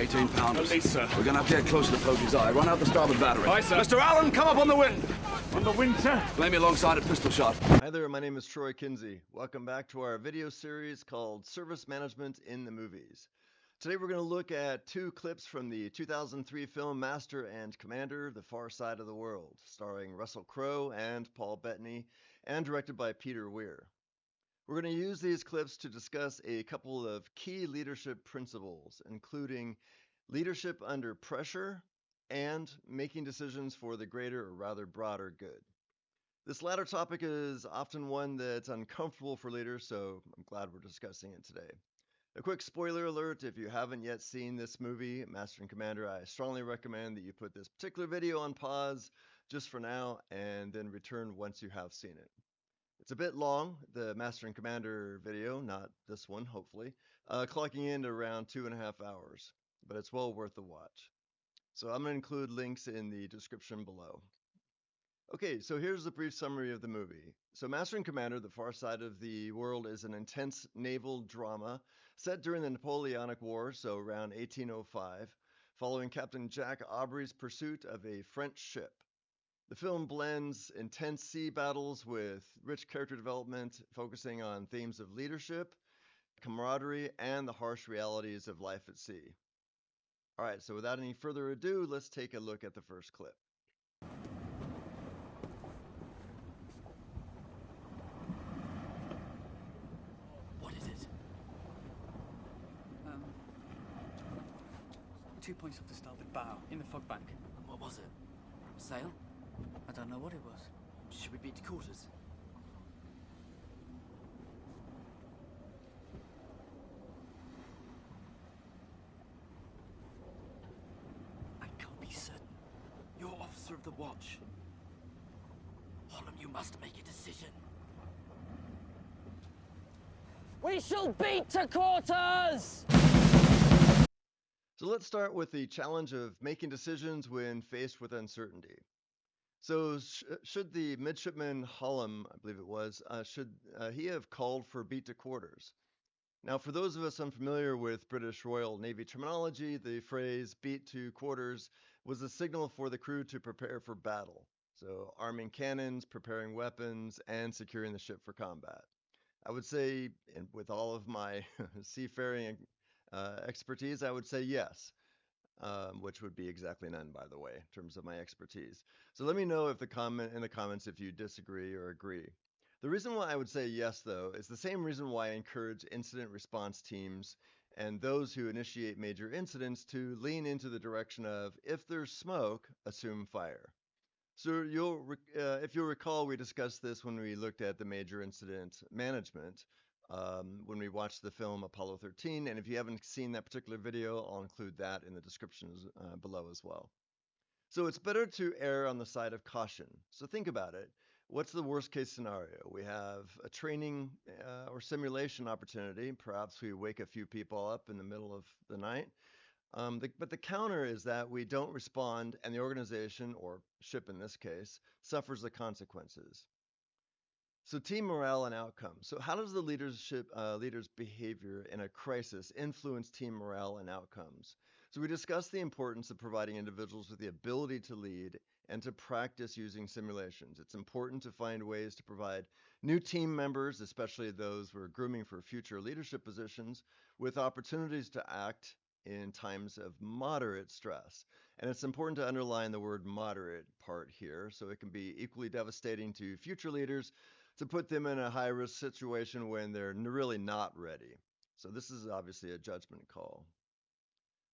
18 pounders. Police, sir. We're gonna have to get closer to Pokey's eye. Run out the starboard battery. Aye, sir. Mr. Allen, come up on the wind. On the wind, sir. Lay me alongside a pistol shot. Hi there, my name is Troy Kinsey. Welcome back to our video series called Service Management in the Movies. Today we're going to look at two clips from the 2003 film Master and Commander, The Far Side of the World, starring Russell Crowe and Paul Bettany, and directed by Peter Weir. We're going to use these clips to discuss a couple of key leadership principles, including leadership under pressure and making decisions for the greater or rather broader good. This latter topic is often one that's uncomfortable for leaders, so I'm glad we're discussing it today. A quick spoiler alert, if you haven't yet seen this movie, Master and Commander, I strongly recommend that you put this particular video on pause just for now and then return once you have seen it. It's a bit long, the Master and Commander video, not this one, hopefully, clocking in to around 2.5 hours, but it's well worth the watch. So I'm going to include links in the description below. Okay, so here's a brief summary of the movie. So Master and Commander, The Far Side of the World is an intense naval drama set during the Napoleonic War, so around 1805, following Captain Jack Aubrey's pursuit of a French ship. The film blends intense sea battles with rich character development, focusing on themes of leadership, camaraderie, and the harsh realities of life at sea. All right, so without any further ado, let's take a look at the first clip. What is it? 2 points off the starboard bow, in the fog bank. What was it? Sail? I don't know what it was. Should we beat to quarters? I can't be certain. You're officer of the watch. Holland, you must make a decision. We shall beat to quarters! So let's start with the challenge of making decisions when faced with uncertainty. So should the midshipman Hallam, I believe it was, should he have called for beat to quarters? Now, for those of us unfamiliar with British Royal Navy terminology, the phrase beat to quarters was a signal for the crew to prepare for battle. So arming cannons, preparing weapons, and securing the ship for combat. I would say, and with all of my seafaring expertise, I would say yes, which would be exactly none, by the way, in terms of my expertise. So let me know if in the comments if you disagree or agree. The reason why I would say yes, though, is the same reason why I encourage incident response teams and those who initiate major incidents to lean into the direction of, if there's smoke, assume fire. So if you'll recall, we discussed this when we looked at the major incident management, when we watched the film Apollo 13, and if you haven't seen that particular video, I'll include that in the description below as well. So it's better to err on the side of caution. So think about it. What's the worst case scenario? We have a training or simulation opportunity. Perhaps we wake a few people up in the middle of the night. But the counter is that we don't respond and the organization, or ship in this case, suffers the consequences. So team morale and outcomes. So how does the leader's behavior in a crisis influence team morale and outcomes? So we discussed the importance of providing individuals with the ability to lead and to practice using simulations. It's important to find ways to provide new team members, especially those who are grooming for future leadership positions, with opportunities to act in times of moderate stress. And it's important to underline the word moderate part here, so it can be equally devastating to future leaders to put them in a high-risk situation when they're really not ready. So this is obviously a judgment call.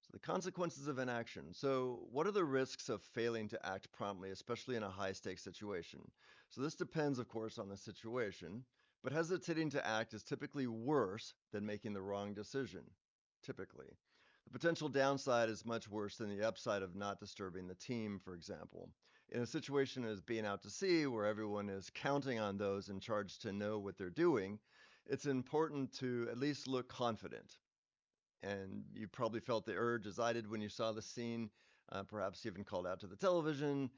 So the consequences of inaction. So what are the risks of failing to act promptly, especially in a high-stakes situation? So this depends, of course, on the situation, but hesitating to act is typically worse than making the wrong decision, typically. The potential downside is much worse than the upside of not disturbing the team, for example. In a situation as being out to sea, where everyone is counting on those in charge to know what they're doing, it's important to at least look confident. And you probably felt the urge, as I did when you saw the scene, perhaps even called out to the television,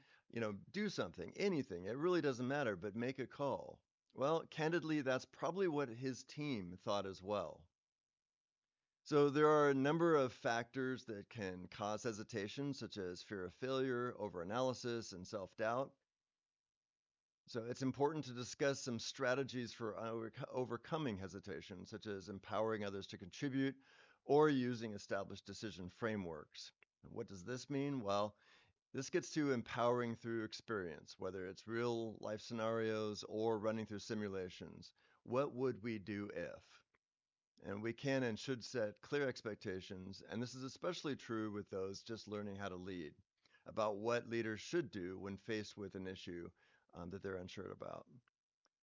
do something, anything. It really doesn't matter, but make a call. Well, candidly, that's probably what his team thought as well. So there are a number of factors that can cause hesitation, such as fear of failure, overanalysis, and self-doubt. So it's important to discuss some strategies for overcoming hesitation, such as empowering others to contribute or using established decision frameworks. What does this mean? Well, this gets to empowering through experience, whether it's real life scenarios or running through simulations. What would we do if? And we can and should set clear expectations, and this is especially true with those just learning how to lead, about what leaders should do when faced with an issue that they're unsure about.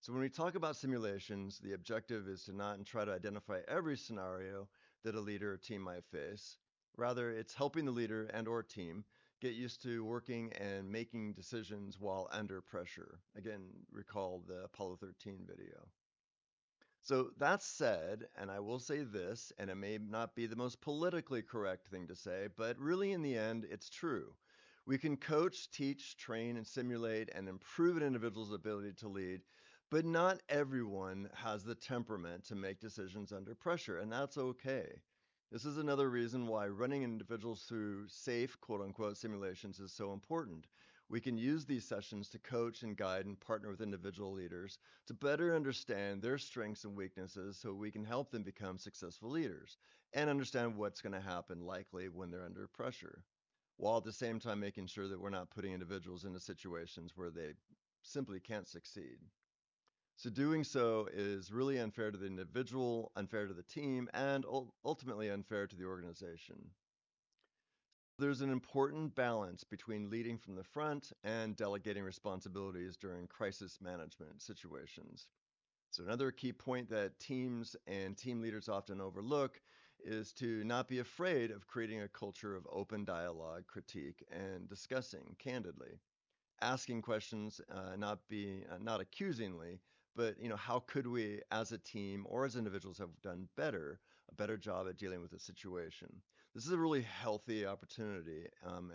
So when we talk about simulations, the objective is to not try to identify every scenario that a leader or team might face. Rather, it's helping the leader and or team get used to working and making decisions while under pressure. Again, recall the Apollo 13 video. So that said, and I will say this, and it may not be the most politically correct thing to say, but really in the end, it's true. We can coach, teach, train, and simulate and improve an individual's ability to lead, but not everyone has the temperament to make decisions under pressure, and that's okay. This is another reason why running individuals through safe, quote unquote, simulations is so important. We can use these sessions to coach and guide and partner with individual leaders to better understand their strengths and weaknesses so we can help them become successful leaders and understand what's going to happen likely when they're under pressure, while at the same time making sure that we're not putting individuals into situations where they simply can't succeed. So doing so is really unfair to the individual, unfair to the team, and ultimately unfair to the organization. There's an important balance between leading from the front and delegating responsibilities during crisis management situations. So another key point that teams and team leaders often overlook is to not be afraid of creating a culture of open dialogue, critique, and discussing candidly. Asking questions, not accusingly, but how could we as a team or as individuals have done a better job at dealing with the situation? This is a really healthy opportunity, and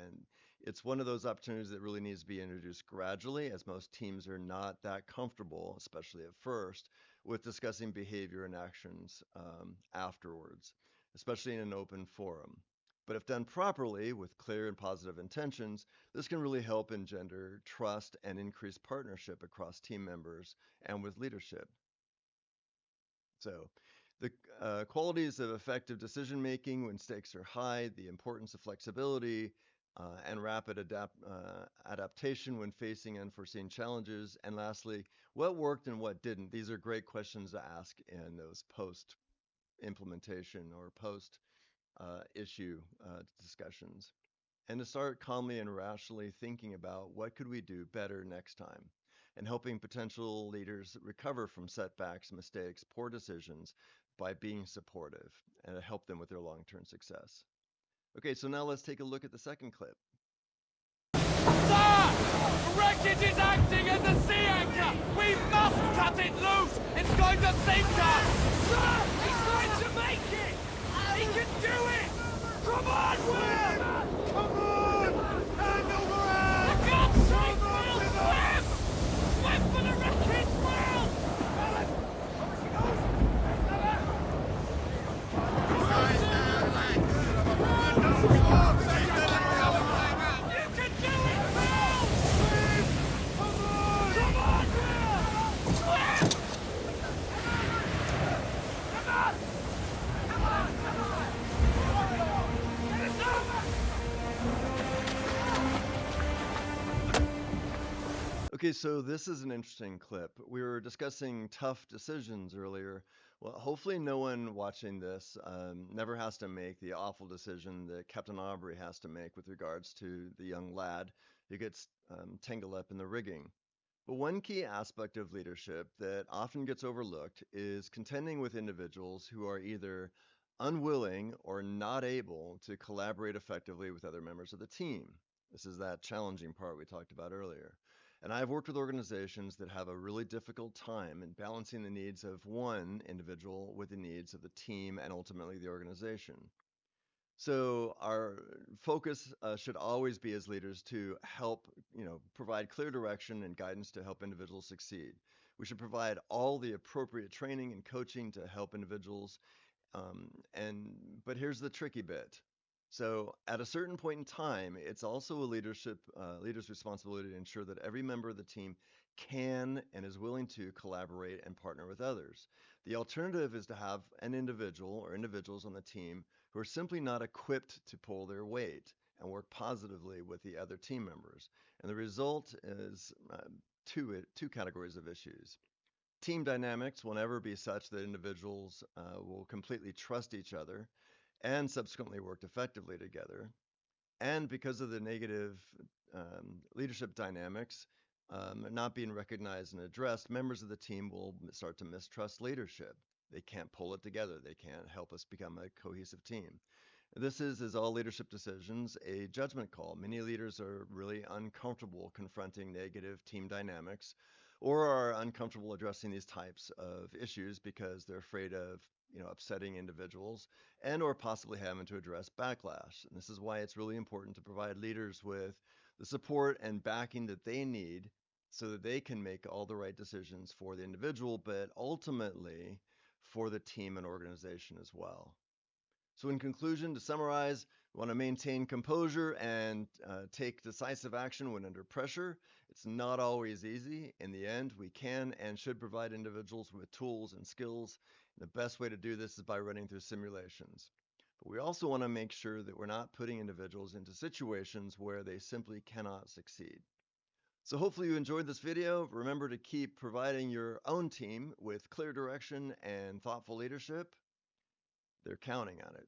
it's one of those opportunities that really needs to be introduced gradually, as most teams are not that comfortable, especially at first, with discussing behavior and actions afterwards, especially in an open forum. But if done properly with clear and positive intentions, this can really help engender trust and increase partnership across team members and with leadership. So, the qualities of effective decision making when stakes are high, the importance of flexibility and rapid adaptation when facing unforeseen challenges, and lastly, what worked and what didn't. These are great questions to ask in those post implementation or post issue discussions, and to start calmly and rationally thinking about what could we do better next time, and helping potential leaders recover from setbacks, mistakes, poor decisions by being supportive and to help them with their long-term success. Okay, so now let's take a look at the second clip. Sir! The wreckage is acting as a sea anchor! We must cut it loose! It's going to sink us! Sir! He's going to make it! He can do it! Come on, Will! Come on! Hand over hand! For God's sake, Will! Swim! Swim for the wreckage, Will! You can do it, Will! Swim! Come on, Will! Swim! Come on! It's over! Okay, so this is an interesting clip. We were discussing tough decisions earlier. Well, hopefully no one watching this never has to make the awful decision that Captain Aubrey has to make with regards to the young lad who gets tangled up in the rigging. But one key aspect of leadership that often gets overlooked is contending with individuals who are either unwilling or not able to collaborate effectively with other members of the team. This is that challenging part we talked about earlier. And I've worked with organizations that have a really difficult time in balancing the needs of one individual with the needs of the team and ultimately the organization. So our focus should always be as leaders to help, provide clear direction and guidance to help individuals succeed. We should provide all the appropriate training and coaching to help individuals But here's the tricky bit. So at a certain point in time, it's also a leader's responsibility to ensure that every member of the team can and is willing to collaborate and partner with others. The alternative is to have an individual or individuals on the team who are simply not equipped to pull their weight and work positively with the other team members. And the result is two categories of issues. Team dynamics will never be such that individuals will completely trust each other and subsequently worked effectively together. And because of the negative leadership dynamics not being recognized and addressed, members of the team will start to mistrust leadership. They can't pull it together. They can't help us become a cohesive team. This is, as all leadership decisions, a judgment call. Many leaders are really uncomfortable confronting negative team dynamics or are uncomfortable addressing these types of issues because they're afraid of upsetting individuals and or possibly having to address backlash. And this is why it's really important to provide leaders with the support and backing that they need so that they can make all the right decisions for the individual, but ultimately for the team and organization as well. So in conclusion, to summarize, we want to maintain composure and take decisive action when under pressure. It's not always easy. In the end, we can and should provide individuals with tools and skills. The best way to do this is by running through simulations. But we also want to make sure that we're not putting individuals into situations where they simply cannot succeed. So hopefully you enjoyed this video. Remember to keep providing your own team with clear direction and thoughtful leadership. They're counting on it.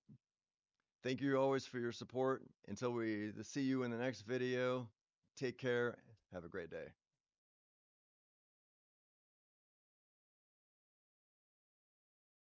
Thank you always for your support. Until we see you in the next video, take care. Have a great day.